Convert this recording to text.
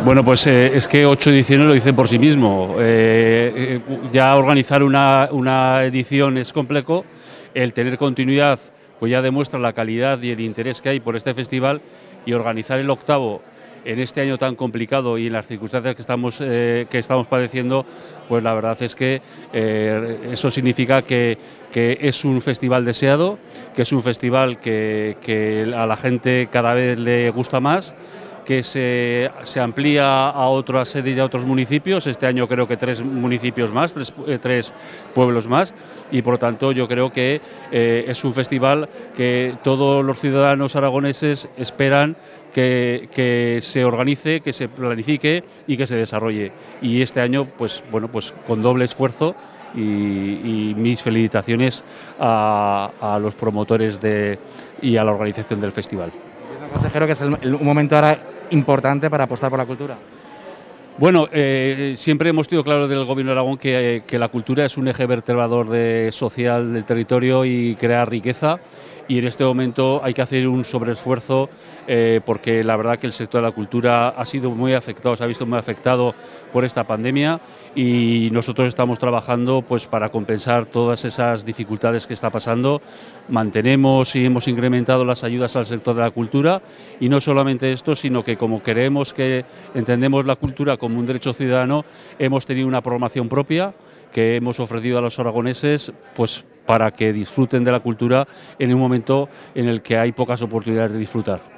Bueno, pues es que 8 ediciones lo dicen por sí mismo. Ya organizar una edición es complejo, el tener continuidad pues ya demuestra la calidad y el interés que hay por este festival, y organizar el octavo en este año tan complicado y en las circunstancias que estamos padeciendo, pues la verdad es que eso significa que es un festival deseado, que es un festival que a la gente cada vez le gusta más, que se amplía a otras sedes y a otros municipios. Este año creo que 3 municipios más, 3 pueblos más, y por lo tanto yo creo que es un festival que todos los ciudadanos aragoneses esperan que se organice, que se planifique y que se desarrolle. Y este año, pues bueno, pues con doble esfuerzo, y mis felicitaciones a los promotores y a la organización del festival. Consejero, que es un momento ahora importante para apostar por la cultura. Bueno, siempre hemos tenido claro del Gobierno de Aragón que la cultura es un eje vertebrador social del territorio y crea riqueza, y en este momento hay que hacer un sobreesfuerzo porque la verdad que el sector de la cultura ha sido muy afectado, se ha visto muy afectado por esta pandemia, y nosotros estamos trabajando pues para compensar todas esas dificultades que está pasando. Mantenemos y hemos incrementado las ayudas al sector de la cultura, y no solamente esto, sino que como queremos que entendemos la cultura como un derecho ciudadano, hemos tenido una programación propia que hemos ofrecido a los aragoneses pues para que disfruten de la cultura en un momento en el que hay pocas oportunidades de disfrutar.